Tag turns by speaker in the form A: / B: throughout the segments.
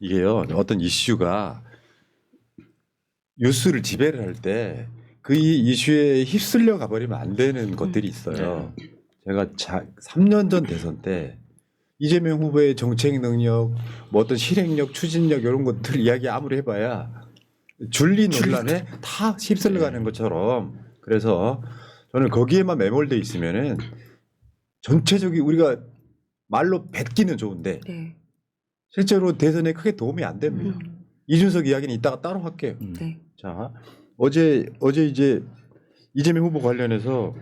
A: 이게요, 어떤 이슈가 뉴스를 지배를 할 때 그 이슈에 휩쓸려 가버리면 안 되는 것들이 있어요. 제가 3년 전 대선 때 이재명 후보의 정책 능력, 뭐 어떤 실행력, 추진력 이런 것들 이야기 아무리 해봐야 줄리 논란에 다 휩쓸려 가는 것처럼, 그래서 저는 거기에만 매몰돼 있으면은 전체적인 우리가 말로 뱉기는 좋은데
B: 네.
A: 실제로 대선에 크게 도움이 안 됩니다. 이준석 이야기는 이따가 따로 할게요.
B: 네.
A: 자, 어제 이제 이재명 후보 관련해서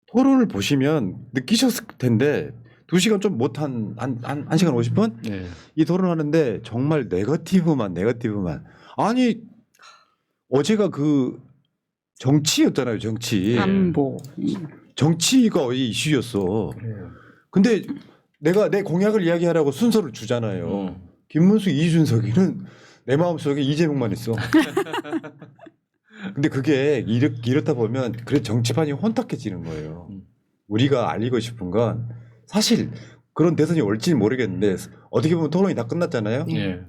A: 토론을 보시면 느끼셨을 텐데 2시간 좀 못한 한 1시간 50분?
C: 네.
A: 이 토론하는데 정말 네거티브만. 아니 어제가 그 정치였잖아요. 정치.
D: 안보.
A: 정치가 어제 이슈였어. 근데 내가 내 공약을 이야기하라고 순서를 주잖아요. 김문수, 이준석이는 내 마음속에 이재명만 있어. 근데 그게 이렇다 보면 그래 정치판이 혼탁해지는 거예요. 우리가 알리고 싶은 건 사실 그런 대선이 올지는 모르겠는데 어떻게 보면 토론이 다 끝났잖아요.
C: 예.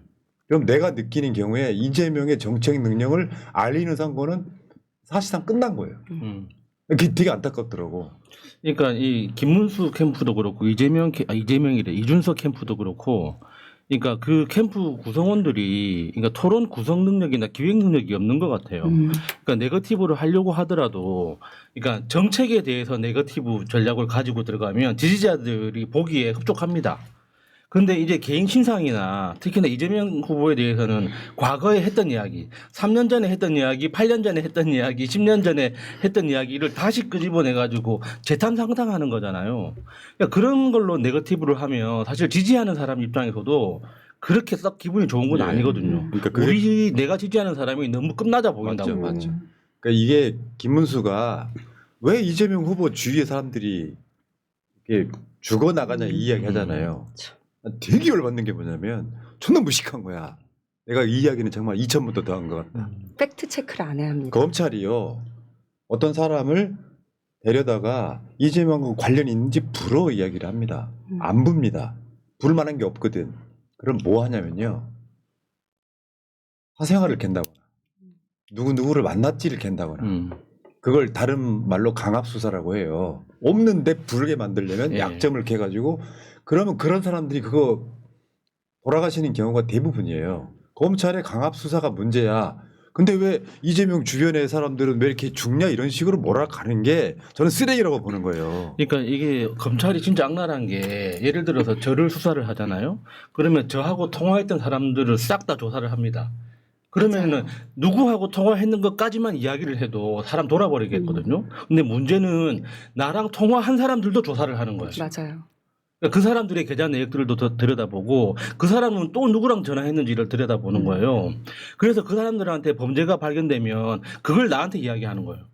A: 그럼 내가 느끼는 경우에 이재명의 정책 능력을 알리는 선거는 사실상 끝난 거예요. 그게 되게 안타깝더라고.
C: 그러니까 이 김문수 캠프도 그렇고 이준석 캠프도 그렇고, 그러니까 그 캠프 구성원들이 그러니까 토론 구성 능력이나 기획 능력이 없는 것 같아요. 그러니까 네거티브를 하려고 하더라도, 그러니까 정책에 대해서 네거티브 전략을 가지고 들어가면 지지자들이 보기에 흡족합니다. 그런데 이제 개인 신상이나 특히나 이재명 후보에 대해서는 과거에 했던 이야기, 3년 전에 했던 이야기, 8년 전에 했던 이야기, 10년 전에 했던 이야기를 다시 끄집어내가지고 재탐상상하는 거잖아요. 그러니까 그런 걸로 네거티브를 하면 사실 지지하는 사람 입장에서도 그렇게 썩 기분이 좋은 건
A: 예.
C: 아니거든요.
A: 그러니까
C: 내가 지지하는 사람이 너무 끝나자 보인다고.
A: 맞죠. 그러니까 이게 김문수가 왜 이재명 후보 주위의 사람들이 이렇게 죽어 나가냐 이 이야기 하잖아요. 되게 열받는 게 뭐냐면 존나 무식한 거야. 내가 이 이야기는 정말 2000부터 더 한 것 같다.
B: 팩트 체크를 안 해야 합니다.
A: 검찰이요, 어떤 사람을 데려다가 이재명과 관련이 있는지 불어 이야기를 합니다. 안 붑니다. 부를 만한 게 없거든. 그럼 뭐 하냐면요, 사생활을 캔다거나 누구를 만났지를 캔다거나 그걸 다른 말로 강압수사라고 해요. 없는데 부르게 만들려면
C: 예.
A: 약점을 캐가지고, 그러면 그런 사람들이 그거 돌아가시는 경우가 대부분이에요. 검찰의 강압수사가 문제야. 근데 왜 이재명 주변의 사람들은 왜 이렇게 죽냐 이런 식으로 몰아가는 게 저는 쓰레기라고 보는 거예요.
C: 그러니까 이게 검찰이 진짜 악랄한 게, 예를 들어서 저를 수사를 하잖아요. 그러면 저하고 통화했던 사람들을 싹 다 조사를 합니다. 그러면은 누구하고 통화했는 것까지만 이야기를 해도 사람 돌아버리겠거든요. 근데 문제는 나랑 통화한 사람들도 조사를 하는 거예요.
B: 맞아요.
C: 그러니까 그 사람들의 계좌 내역들도 더 들여다보고, 그 사람은 또 누구랑 전화했는지를 들여다보는 거예요. 그래서 그 사람들한테 범죄가 발견되면 그걸 나한테 이야기하는 거예요.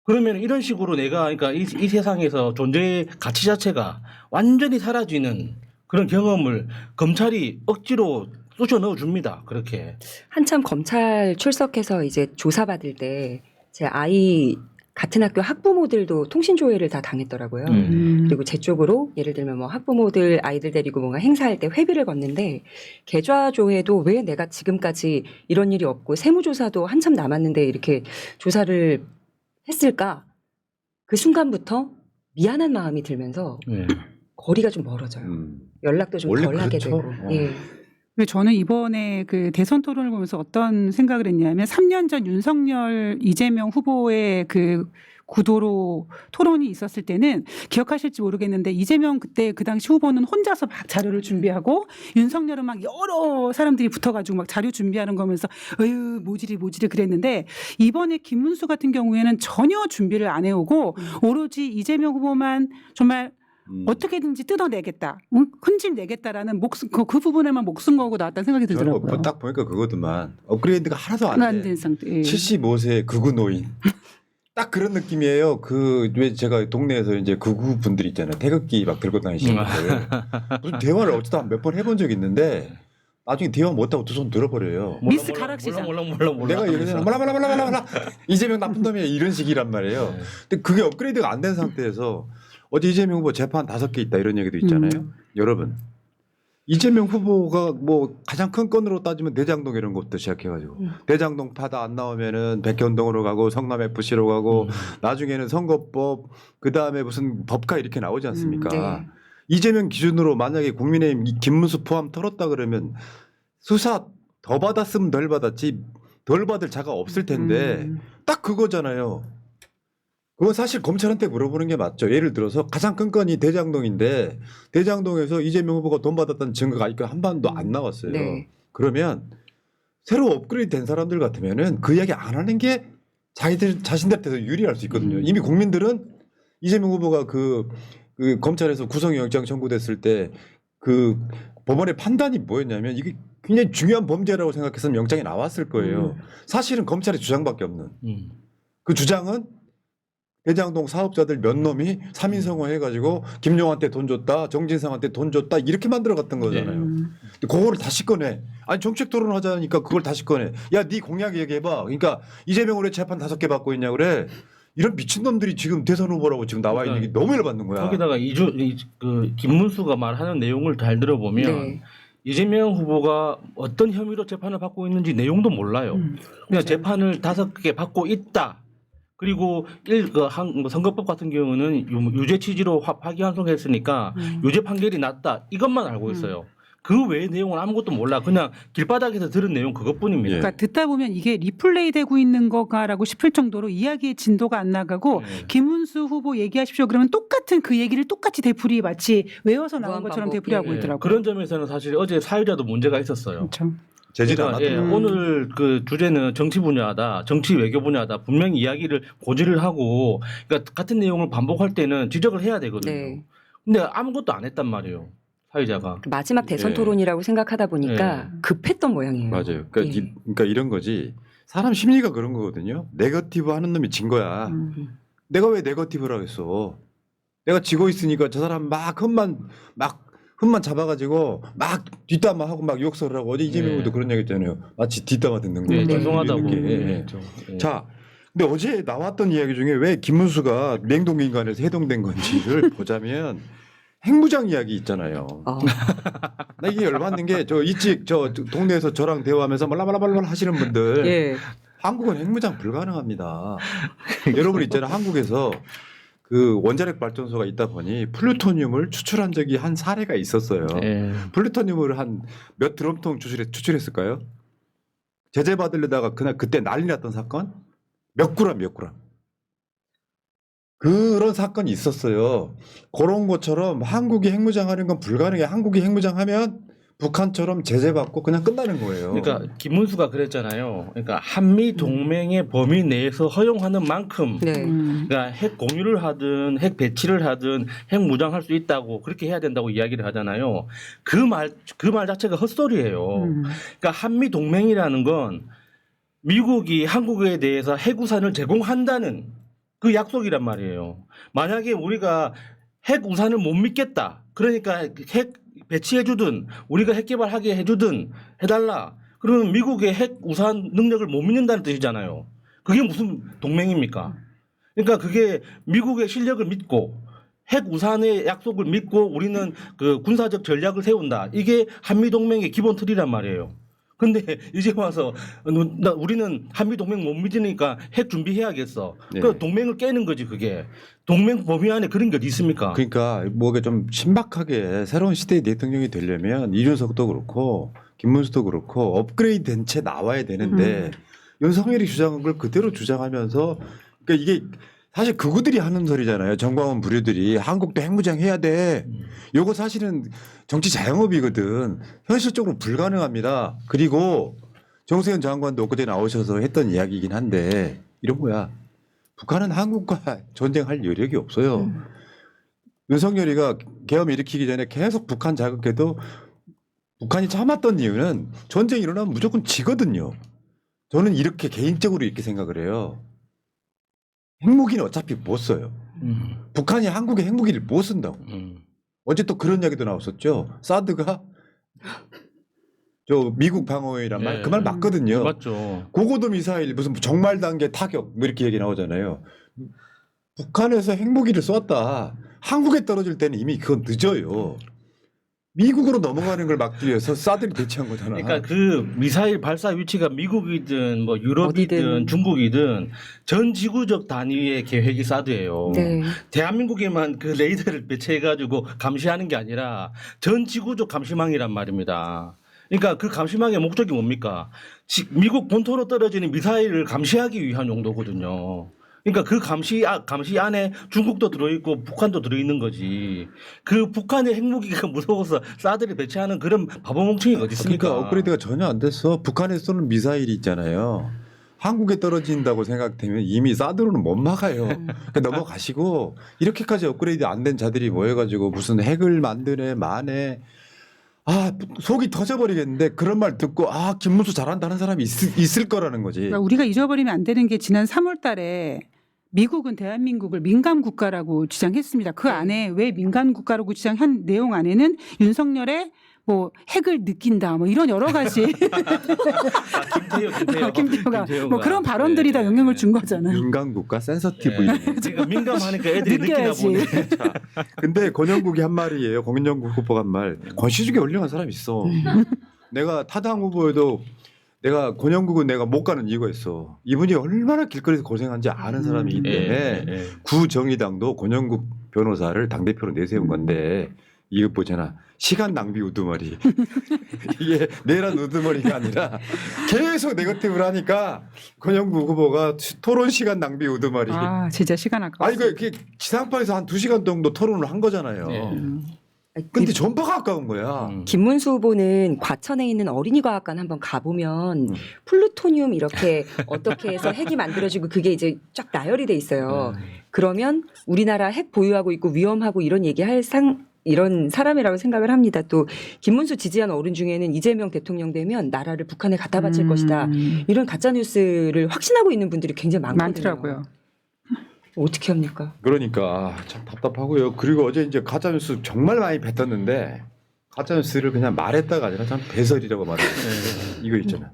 C: 그러면 이런 식으로 내가, 그러니까 이 세상에서 존재의 가치 자체가 완전히 사라지는 그런 경험을 검찰이 억지로 쑤셔 넣어줍니다. 그렇게.
B: 한참 검찰 출석해서 이제 조사받을 때 제 아이 같은 학교 학부모들도 통신조회를 다 당했더라고요. 그리고 제 쪽으로 예를 들면 뭐 학부모들 아이들 데리고 뭔가 행사할 때 회비를 걷는데, 계좌조회도 왜 내가 지금까지 이런 일이 없고 세무조사도 한참 남았는데 이렇게 조사를 했을까? 그 순간부터 미안한 마음이 들면서 거리가 좀 멀어져요. 연락도 좀
A: 원래
B: 덜 하게
A: 그렇죠.
B: 되고. 예.
D: 저는 이번에 그 대선 토론을 보면서 어떤 생각을 했냐면, 3년 전 윤석열 이재명 후보의 그 구도로 토론이 있었을 때는 기억하실지 모르겠는데, 이재명 그때 그 당시 후보는 혼자서 막 자료를 준비하고, 윤석열은 막 여러 사람들이 붙어가지고 막 자료 준비하는 거면서 어휴 모질이 그랬는데, 이번에 김문수 같은 경우에는 전혀 준비를 안 해오고 오로지 이재명 후보만 정말 어떻게든지 뜯어내겠다, 흔집 내겠다라는 그 부분에만 목숨 걸고 나왔다는 생각이 들더라고요.
A: 저는 딱 보니까 그거더만 업그레이드가 하나도
D: 안
A: 안 돼.
D: 된 상태. 예.
A: 75세 극우 노인. 딱 그런 느낌이에요. 그 왜 제가 동네에서 이제 극우 분들 있잖아요. 태극기 막 들고 다니시는 분들. 무슨 대화를 어쩌다 몇 번 해본 적이 있는데 나중에 대화 못하고 두 손 들어버려요.
D: 미스 가락시장.
C: 몰라.
A: 내가 얘기하잖아. 몰라. 이재명 나쁜 놈이야. 이런 식이란 말이에요. 근데 그게 업그레이드가 안 된 상태에서 어제 이재명 후보 재판 5개 있다 이런 얘기도 있잖아요. 여러분, 이재명 후보가 뭐 가장 큰 건으로 따지면 대장동 이런 것부터 시작해가지고 대장동 파다 안 나오면은 백현동으로 가고 성남 FC로 가고 나중에는 선거법 그 다음에 무슨 법카 이렇게 나오지 않습니까?
B: 네.
A: 이재명 기준으로 만약에 국민의힘 이 김문수 포함 털었다 그러면 수사 더 받았으면 덜 받았지 덜 받을 자가 없을 텐데 딱 그거잖아요. 그건 사실 검찰한테 물어보는 게 맞죠. 예를 들어서 가장 큰 건이 대장동인데 대장동에서 이재명 후보가 돈 받았다는 증거가 아직 한 번도 안 나왔어요.
B: 네.
A: 그러면 새로 업그레이드 된 사람들 같으면은 그 이야기 안 하는 게 자신들한테 유리할 수 있거든요. 이미 국민들은 이재명 후보가 그 검찰에서 구속영장 청구됐을 때 그 법원의 판단이 뭐였냐면 이게 굉장히 중요한 범죄라고 생각했으면 영장이 나왔을 거예요. 사실은 검찰의 주장밖에 없는 그 주장은 대장동 사업자들 몇 놈이 3인 성호해가지고 김용한테 돈 줬다, 정진상한테 돈 줬다 이렇게 만들어갔던 거잖아요. 근데 그거를 다시 꺼내. 아니 정책 토론하자니까 그걸 다시 꺼내. 야, 네 공약 얘기해봐. 그러니까 이재명 올해 재판 5개 받고 있냐 그래. 이런 미친 놈들이 지금 대선 후보라고 지금 나와 있는 게 너무 열받는 거야.
C: 거기다가 그 김문수가 말하는 내용을 잘 들어보면
B: 네.
C: 이재명 후보가 어떤 혐의로 재판을 받고 있는지 내용도 몰라요. 그냥 재판을 5개 받고 있다. 그리고 선거법 같은 경우는 유죄 취지로 파기환송했으니까 유죄 판결이 났다. 이것만 알고 있어요. 그 외의 내용은 아무것도 몰라. 그냥 길바닥에서 들은 내용 그것뿐입니다.
A: 예.
D: 그러니까 듣다 보면 이게 리플레이 되고 있는 거가라고 싶을 정도로 이야기의 진도가 안 나가고 김문수 후보 얘기하십시오. 그러면 똑같은 그 얘기를 똑같이 되풀이 마치 외워서 나온
B: 무한
D: 것처럼
B: 반복.
D: 되풀이하고
C: 예,
D: 있더라고요.
C: 그런 점에서는 사실 어제 사유자도 문제가 있었어요.
D: 그렇죠.
A: 재질 안
C: 그러니까,
A: 하더라고요.
C: 오늘 그 주제는 정치 분야다, 정치 외교 분야다. 분명히 이야기를 고지를 하고, 그러니까 같은 내용을 반복할 때는 지적을 해야 되거든요.
B: 네.
C: 근데 아무것도 안 했단 말이에요, 사유자가.
B: 마지막 대선
A: 예.
B: 토론이라고 생각하다 보니까 급했던 모양이에요.
A: 맞아요. 그러니까,
B: 예.
A: 그러니까 이런 거지. 사람 심리가 그런 거거든요. 네거티브 하는 놈이 진 거야. 내가 왜 네거티브라고 했어? 내가 지고 있으니까 저 사람 막 흠만 잡아가지고 막 뒷담화하고 막 욕설을 하고 어제 이재명도
C: 예.
A: 그런 얘기 했잖아요. 마치 뒷담화 듣는 거.
C: 예,
B: 네.
C: 죄송하다고.
A: 이런 게.
C: 그랬죠. 예.
A: 자, 근데 어제 나왔던 이야기 중에 왜 김문수가 냉동인간에서 해동된 건지를 보자면 핵무장 이야기 있잖아요. 나 이게 열받는 게 저 일찍 저 동네에서 저랑 대화하면서 말라말라말라 하시는 분들
B: 예.
A: 한국은 핵무장 불가능합니다. 여러분 있잖아요. 한국에서 그 원자력 발전소가 있다 보니 플루토늄을 추출한 적이 한 사례가 있었어요.
C: 예.
A: 플루토늄을 한 몇 드럼통 추출했을까요? 제재 받으려다가 그때 난리 났던 사건? 몇 그램. 그런 사건이 있었어요. 그런 것처럼 한국이 핵무장하는 건 불가능해. 한국이 핵무장하면 북한처럼 제재받고 그냥 끝나는 거예요.
C: 그러니까 김문수가 그랬잖아요. 그러니까 한미 동맹의 범위 내에서 허용하는 만큼
B: 네.
C: 그러니까 핵 공유를 하든 핵 배치를 하든 핵 무장할 수 있다고 그렇게 해야 된다고 이야기를 하잖아요. 그 말 자체가 헛소리예요. 그러니까 한미 동맹이라는 건 미국이 한국에 대해서 핵우산을 제공한다는 그 약속이란 말이에요. 만약에 우리가 핵우산을 못 믿겠다. 그러니까 핵 배치해주든 우리가 핵 개발하게 해주든 해달라. 그러면 미국의 핵우산 능력을 못 믿는다는 뜻이잖아요. 그게 무슨 동맹입니까? 그러니까 그게 미국의 실력을 믿고 핵우산의 약속을 믿고 우리는 그 군사적 전략을 세운다. 이게 한미동맹의 기본 틀이란 말이에요. 근데 이제 와서 우리는 한미동맹 못 믿으니까 핵 준비해야겠어.
A: 네.
C: 그 동맹을 깨는 거지 그게. 동맹 범위 안에 그런 게 어디 있습니까?
A: 그러니까 뭐가 좀 신박하게 새로운 시대의 대통령이 되려면 이준석도 그렇고 김문수도 그렇고 업그레이드 된 채 나와야 되는데 윤석열이 주장한 걸 그대로 주장하면서 그러니까 이게 사실 그구들이 하는 소리잖아요. 정광훈 부류들이 한국도 핵무장 해야 돼. 요거 사실은 정치 자영업이거든. 현실적으로 불가능합니다. 그리고 정세현 장관도 엊그제 나오셔서 했던 이야기이긴 한데 이런 거야. 북한은 한국과 전쟁할 여력이 없어요. 윤석열이가 계엄 일으키기 전에 계속 북한 자극해도 북한이 참았던 이유는 전쟁이 일어나면 무조건 지거든요. 저는 이렇게 개인적으로 이렇게 생각을 해요. 핵무기는 어차피 못 써요. 북한이 한국에 핵무기를 못 쓴다고. 어제 또 그런 이야기도 나왔었죠. 사드가 저 미국 방어이란 말, 그 말 맞거든요.
C: 맞죠.
A: 고고도 미사일 무슨 정말 단계 타격 뭐 이렇게 얘기 나오잖아요. 북한에서 핵무기를 쏘았다. 한국에 떨어질 때는 이미 그건 늦어요. 미국으로 넘어가는 걸 막기 위해서 사드를 배치한 거잖아.
C: 그러니까 그 미사일 발사 위치가 미국이든 뭐 유럽이든
B: 어디든.
C: 중국이든 전 지구적 단위의 계획이 사드예요.
B: 네.
C: 대한민국에만 그 레이더를 배치해가지고 감시하는 게 아니라 전 지구적 감시망이란 말입니다. 그러니까 그 감시망의 목적이 뭡니까? 미국 본토로 떨어지는 미사일을 감시하기 위한 용도거든요. 그러니까 그 감시 안에 중국도 들어있고 북한도 들어있는 거지. 그 북한의 핵무기가 무서워서 사드를 배치하는 그런 바보멍청이가 어디 있습니까?
A: 그러니까 업그레이드가 전혀 안 됐어. 북한에 쏘는 미사일이 있잖아요. 한국에 떨어진다고 생각되면 이미 사드로는 못 막아요. 그러니까 넘어가시고 이렇게까지 업그레이드 안 된 자들이 모여가지고 무슨 핵을 만드네 마네. 아 속이 터져버리겠는데 그런 말 듣고 아 김문수 잘한다는 사람이 있을 거라는 거지.
D: 그러니까 우리가 잊어버리면 안 되는 게 지난 3월 달에 미국은 대한민국을 민간 국가라고 주장했습니다. 그 안에 왜 민간 국가라고 주장한 내용 안에는 윤석열의 뭐 핵을 느낀다 뭐 이런 여러 가지 김태호가 뭐 그런 발언들이 다 영향을 준 거잖아요.
A: 민간국가 센서티브.
C: 제가 민감하니까 애들이 느끼나
D: 느껴야지.
C: 보네.
A: 근데 권영국이 한 말이에요. 권영국 후보가 한 말. 권시중에 훌륭한 사람이 있어. 내가 타당 후보에도 내가 권영국은 내가 못 가는 이유가 있어. 이분이 얼마나 길거리에서 고생한지 아는 사람이기 때문에 구정의당도 권영국 변호사를 당대표로 내세운 건데 이거 보잖아. 시간 낭비 우두머리. 이게 내란 우두머리가 아니라 계속 네거티브를 하니까 권영국 후보가 토론 시간 낭비 우두머리.
D: 아 진짜 시간 아까워.
A: 아니 그게 지상파에서 한 2시간 정도 토론을 한 거잖아요. 근데 전파가 아까운 거야.
B: 김문수 후보는 과천에 있는 어린이과학관 한번 가보면 플루토늄 이렇게 어떻게 해서 핵이 만들어지고 그게 이제 쫙 나열이 돼 있어요. 그러면 우리나라 핵 보유하고 있고 위험하고 이런 얘기할 이런 사람이라고 생각을 합니다. 또 김문수 지지한 어른 중에는 이재명 대통령 되면 나라를 북한에 갖다 바칠 것이다. 이런 가짜 뉴스를 확신하고 있는 분들이 굉장히 많거든요.
D: 많더라고요.
B: 어떻게 합니까?
A: 그러니까 참 답답하고요. 그리고 어제 이제 가짜뉴스 정말 많이 뱉었는데 가짜뉴스를 그냥 말했다가 아니라 참 배설이라고 말해요. 이거 있잖아요.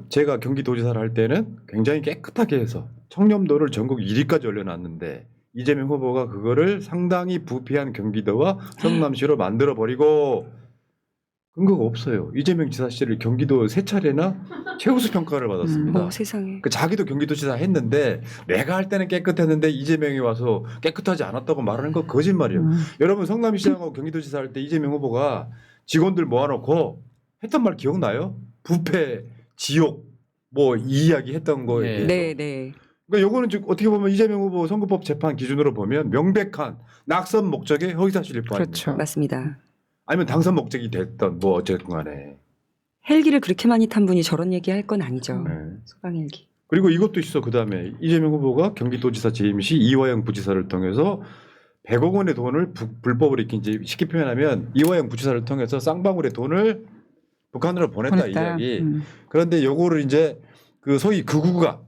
A: 제가 경기도지사를 할 때는 굉장히 깨끗하게 해서 청렴도를 전국 1위까지 올려놨는데 이재명 후보가 그거를 상당히 부패한 경기도와 성남시로 만들어버리고 근거가 없어요. 이재명 지사 시절에 경기도 3차례나 최우수 평가를 받았습니다.
B: 세상에.
A: 그 자기도 경기도지사 했는데 내가 할 때는 깨끗했는데 이재명이 와서 깨끗하지 않았다고 말하는 거 거짓말이에요. 여러분 성남시장하고 경기도지사 할 때 이재명 후보가 직원들 모아놓고 했던 말 기억나요? 부패, 지옥 뭐 이 이야기 했던 거에 대해서.
B: 네.
A: 그러니까 요거는 즉 어떻게 보면 이재명 후보 선거법 재판 기준으로 보면 명백한 낙선 목적의 허위사실일 뿐 아닙니까?
D: 그렇죠.
B: 맞습니다.
A: 아니면 당선 목적이 됐던 뭐 어쨌든 간에.
B: 헬기를 그렇게 많이 탄 분이 저런 얘기 할 건 아니죠.
A: 네.
B: 소방 헬기.
A: 그리고 이것도 있어. 그다음에 이재명 후보가 경기도지사 재임 시 이화영 부지사를 통해서 100억 원의 돈을 불법으로 이렇게 이제 쉽게 표현하면 이화영 부지사를 통해서 쌍방울의 돈을 북한으로 보냈다 이 이야기. 그런데 요거를 이제 그 소위 극우가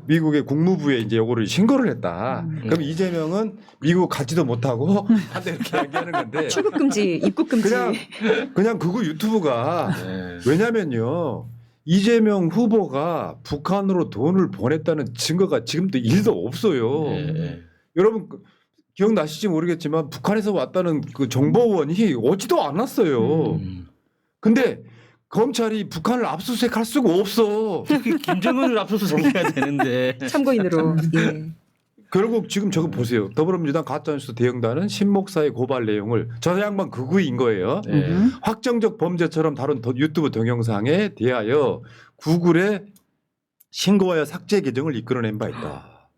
A: 미국의 국무부에 이제 요거를 신고를 했다. 그럼 이재명은 미국 가지도 못하고 한다 이렇게 얘기하는 건데
B: 출국 금지, 입국 금지.
A: 그냥 극우 유튜브가 왜냐면요. 이재명 후보가 북한으로 돈을 보냈다는 증거가 지금도 1도 없어요. 여러분 기억나실지 모르겠지만 북한에서 왔다는 그 정보원이 오지도 않았어요. 근데 검찰이 북한을 압수수색할 수가 없어.
C: 특히 김정은을 압수수색해야 되는데.
B: 참고인으로. 예.
A: 결국 지금 저거 보세요. 더불어민주당 가짜뉴스 대응단은 신 목사의 고발 내용을 저 양반 극우인 거예요. 확정적 범죄처럼 다룬 유튜브 동영상에 대하여 구글의 신고하여 삭제 계정을 이끌어낸 바 있다.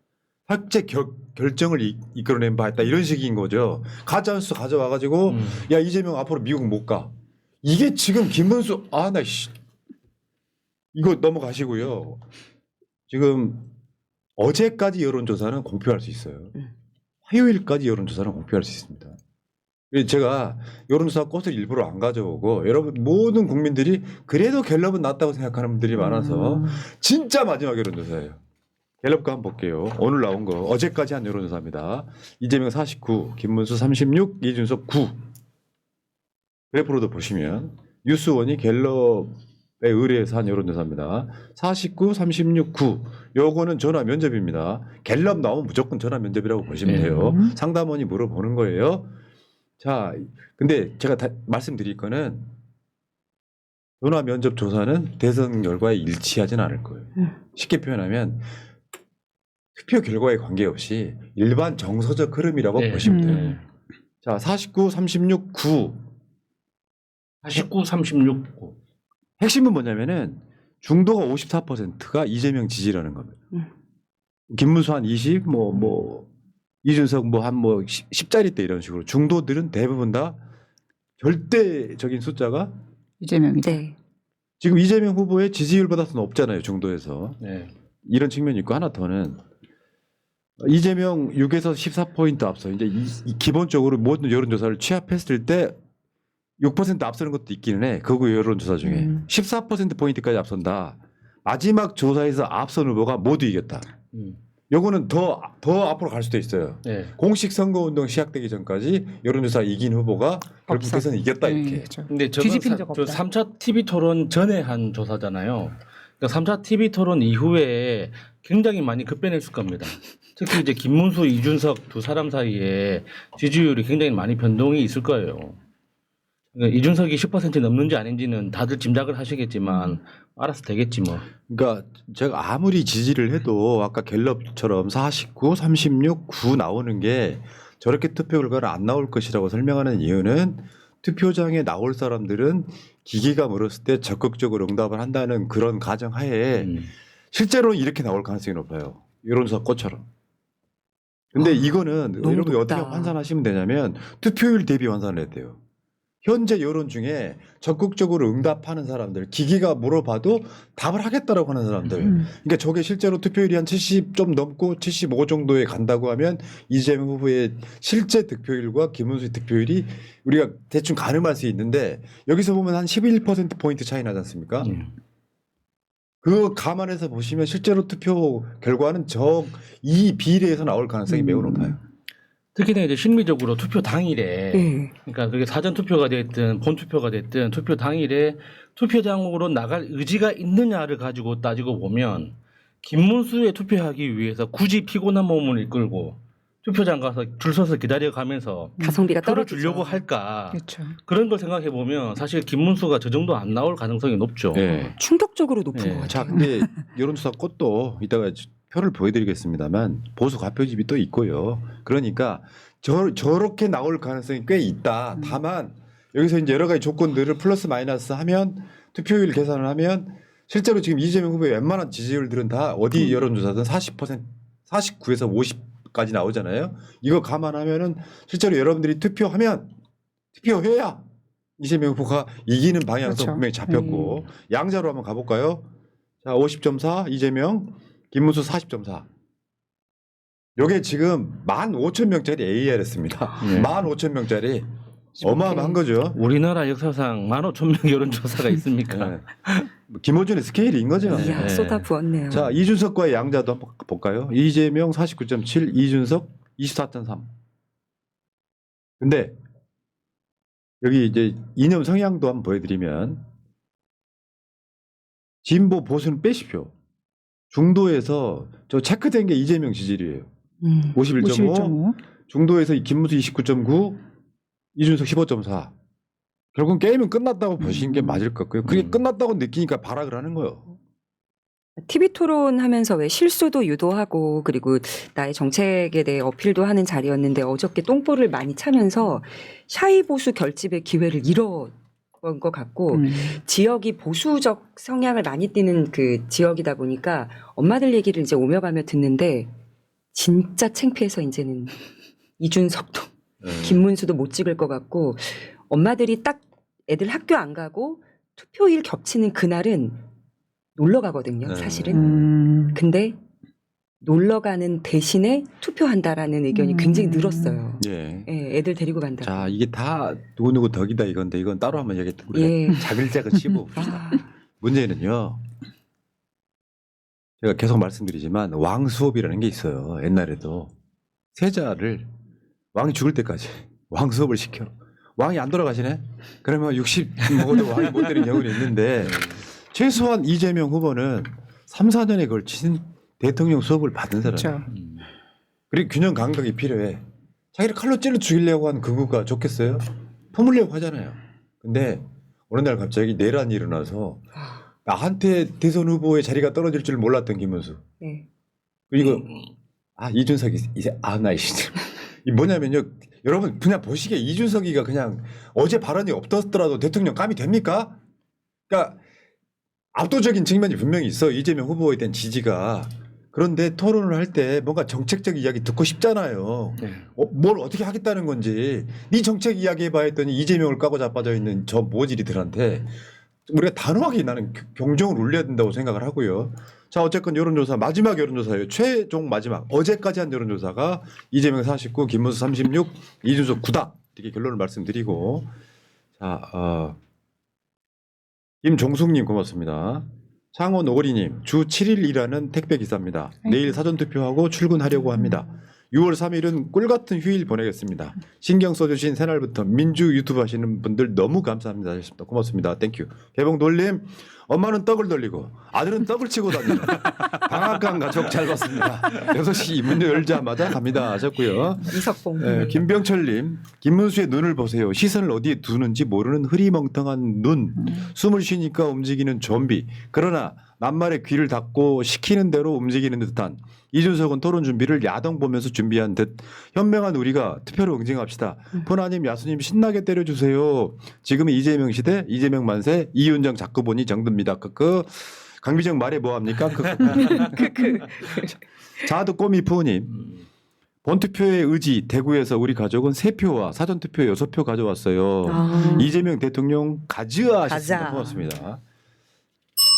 A: 삭제 결정을 이끌어낸 바 있다. 이런 식인 거죠. 가짜뉴스 가져와가지고 야 이재명 앞으로 미국 못 가. 이게 지금 김문수 이거 넘어가시고요. 지금 어제까지 여론조사는 공표할 수 있어요. 화요일까지 여론조사는 공표할 수 있습니다. 제가 여론조사 꽃을 일부러 안 가져오고 여러분 모든 국민들이 그래도 갤럽은 낫다고 생각하는 분들이 많아서 진짜 마지막 여론조사예요. 갤럽과 한번 볼게요. 오늘 나온 거 어제까지 한 여론조사입니다. 이재명 49, 김문수 36, 이준석 9. 그래프로도 보시면 뉴스원이 갤럽에 의뢰해서 한 여론조사입니다. 49, 36, 9. 요거는 전화 면접입니다. 갤럽 나오면 무조건 전화 면접이라고 보시면 돼요. 상담원이 물어보는 거예요. 자, 근데 제가 말씀드릴 거는 전화 면접 조사는 대선 결과에 일치하진 않을 거예요. 쉽게 표현하면 투표 결과에 관계없이 일반 정서적 흐름이라고
C: 네.
A: 보시면 돼요. 자, 49, 36, 9.
C: 19, 36. 9.
A: 핵심은 뭐냐면은 중도가 54%가 이재명 지지라는 겁니다. 김문수 한 20, 이준석 한 10자리대 이런 식으로 중도들은 대부분 다 절대적인 숫자가
D: 이재명이다.
B: 네.
A: 지금 이재명 후보의 지지율보다 더 높잖아요. 중도에서.
C: 네.
A: 이런 측면이 있고 하나 더는 이재명 6에서 14포인트 앞서 이제 기본적으로 모든 여론조사를 취합했을 때 6% 앞서는 것도 있기는 해. 그거 여론조사 중에 14%포인트까지 앞선다. 마지막 조사에서 앞선 후보가 모두 이겼다. 요거는 더 앞으로 갈 수도 있어요.
C: 네.
A: 공식 선거운동 시작되기 전까지 여론조사 이긴 후보가 결국
D: 없어.
A: 대선 이겼다 이렇게.
D: 그렇죠.
C: 근데 저건
D: 뒤집힌 적 없다.
C: 3차 TV 토론 전에 한 조사잖아요. 그러니까 3차 TV 토론 이후에 굉장히 많이 급변했을 겁니다. 특히 이제 김문수, 이준석 두 사람 사이에 지지율이 굉장히 많이 변동이 있을 거예요. 그러니까 이준석이 10% 넘는지 아닌지는 다들 짐작을 하시겠지만 알아서 되겠지 뭐.
A: 그러니까 제가 아무리 지지를 해도 아까 갤럽처럼 49, 36, 9 나오는 게 저렇게 투표 결과를 안 나올 것이라고 설명하는 이유는 투표장에 나올 사람들은 기기가 멀었을 때 적극적으로 응답을 한다는 그런 가정하에 실제로는 이렇게 나올 가능성이 높아요. 여론조사 꽃처럼. 근데 이거는
B: 너무
A: 여러분이 어떻게
B: 높다.
A: 환산하시면 되냐면 투표율 대비 환산을 해야 돼요. 현재 여론 중에 적극적으로 응답하는 사람들, 기기가 물어봐도 답을 하겠다라고 하는 사람들. 그러니까 저게 실제로 투표율이 한 70 좀 넘고 75 정도에 간다고 하면 이재명 후보의 실제 득표율과 김문수의 득표율이 우리가 대충 가늠할 수 있는데 여기서 보면 한 11%포인트 차이 나지 않습니까? 그거 감안해서 보시면 실제로 투표 결과는 이 비례에서 나올 가능성이 매우 높아요.
C: 특히나 이제 심리적으로 투표 당일에
B: 네.
C: 그러니까 그게 사전 투표가 됐든 본 투표가 됐든 투표 당일에 투표장으로 나갈 의지가 있느냐를 가지고 따지고 보면 김문수에 투표하기 위해서 굳이 피곤한 몸을 이끌고 투표장 가서 줄 서서 기다려가면서
B: 가성비가
C: 표를
B: 떨어지죠.
C: 주려고 할까
D: 그렇죠.
C: 그런 걸 생각해 보면 사실 김문수가 저 정도 안 나올 가능성이 높죠.
A: 네.
B: 충격적으로 높은
C: 네.
B: 것
A: 자,
B: 같아요.
A: 근데 여론조사 꽃도 이따가 표를 보여드리겠습니다만 보수 과표집이 또 있고요. 그러니까 저렇게 나올 가능성이 꽤 있다. 다만 여기서 이제 여러 가지 조건들을 플러스 마이너스 하면 투표율 계산을 하면 실제로 지금 이재명 후보의 웬만한 지지율들은 다 어디 여론조사든 40%, 49에서 50까지 나오잖아요. 이거 감안하면은 실제로 여러분들이 투표해야 이재명 후보가 이기는 방향성
D: 그렇죠.
A: 분명히 잡혔고 양자로 한번 가볼까요? 자, 50.4 이재명, 김문수 40.4. 요게 지금 15,000명짜리 ARS입니다.
C: 네.
A: 15,000명짜리 어마어마한 거죠.
C: 우리나라 역사상 15,000명 여론조사가 있습니까?
A: 네. 김호준의 스케일인 거죠.
B: 이야,
C: 네.
B: 쏟아 부었네요.
A: 자, 이준석과의 양자도 한번 볼까요? 이재명 49.7, 이준석 24.3. 근데 여기 이제 이념 성향도 한번 보여드리면 진보 보수는 빼십시오. 중도에서 저 체크된 게 이재명 지지율이에요. 51.5,
D: 51.5.
A: 중도에서 김문수 29.9, 이준석 15.4. 결국은 게임은 끝났다고 보시는 게 맞을 것 같고요. 그게 끝났다고 느끼니까 발악을 하는 거예요.
B: TV 토론하면서 왜 실수도 유도하고 그리고 나의 정책에 대해 어필도 하는 자리였는데 어저께 똥볼을 많이 차면서 샤이 보수 결집의 기회를 잃어본 것 같고 지역이 보수적 성향을 많이 띠는 그 지역이다 보니까 엄마들 얘기를 이제 오며 가며 듣는데 진짜 창피해서 이제는 이준석도 김문수도 못 찍을 것 같고 엄마들이 딱 애들 학교 안 가고 투표일 겹치는 그날은 놀러 가거든요, 사실은. 근데 놀러 가는 대신에 투표한다라는 의견이 굉장히 늘었어요.
A: 예.
B: 예, 애들 데리고 간다.
A: 자, 이게 다 누구누구 덕이다 이건데 이건 따로 한번 얘기했던 우리가
B: 예.
A: 자글자글 씹어봅시다.
B: 아,
A: 문제는요. 제가 계속 말씀드리지만 왕수업이라는 게 있어요. 옛날에도 세자를 왕이 죽을 때까지 왕수업을 시켜. 왕이 안 돌아가시네? 그러면 60 먹어도 왕이 못 되는 경우는 있는데 최소한 이재명 후보는 3, 4년에 걸친 대통령 수업을 받은 사람이에요.
D: 그렇죠.
A: 그리고 균형 감각이 필요해. 자기를 칼로 찔러 죽이려고 한 극우가 좋겠어요? 품으려고 하잖아요. 근데 어느 날 갑자기 내란이 일어나서 나한테 대선 후보의 자리가 떨어질 줄 몰랐던 김문수.
B: 네.
A: 그리고 이준석이 이제 이 뭐냐면요. 여러분 그냥 보시기에 이준석이가 그냥 어제 발언이 없었더라도 대통령 감이 됩니까? 그러니까 압도적인 측면이 분명히 있어. 이재명 후보에 대한 지지가. 그런데 토론을 할 때 뭔가 정책적 이야기 듣고 싶잖아요.
C: 네.
A: 뭘 어떻게 하겠다는 건지. 네 정책 이야기 해봐 했더니 이재명을 까고 자빠져 있는 저 모질이들한테 우리가 단호하게 나는 경종을 울려야 된다고 생각을 하고요. 자 어쨌건 여론조사 마지막 여론조사예요. 최종 마지막 어제까지 한 여론조사가 이재명 49, 김문수 36, 이준석 9다 이렇게 결론을 말씀드리고 자 김종숙님 고맙습니다. 창원 오리님 주 7일 일하는 택배 기사입니다. 내일 사전 투표하고 출근하려고 합니다. 6월 3일은 꿀같은 휴일 보내겠습니다. 신경 써주신 새날부터 민주 유튜브 하시는 분들 너무 감사합니다 하셨습니다. 고맙습니다. 땡큐. 개봉 돌림 엄마는 떡을 돌리고 아들은 떡을 치고 다니는 방앗간 가족 잘 봤습니다. 6시 문 열자마자 갑니다 하셨고요.
B: 이석봉.
A: 네, 김병철님 김문수의 눈을 보세요. 시선을 어디에 두는지 모르는 흐리멍텅한 눈. 숨을 쉬니까 움직이는 좀비. 그러나 낱말에 귀를 닫고 시키는 대로 움직이는 듯한 이준석은 토론 준비를 야동 보면서 준비한 듯. 현명한 우리가 투표로 응징합시다. 포나님 야수님 신나게 때려주세요. 지금은 이재명 시대 이재명 만세 이윤정 자꾸 보니 정듭니다. 강비정 말해 뭐합니까? 자도 꼬미푸님 본투표의 의지 대구에서 우리 가족은 3표와 사전투표 6표 가져왔어요. 이재명 대통령 가즈아 하셨습니다.
B: 가자.
A: 고맙습니다.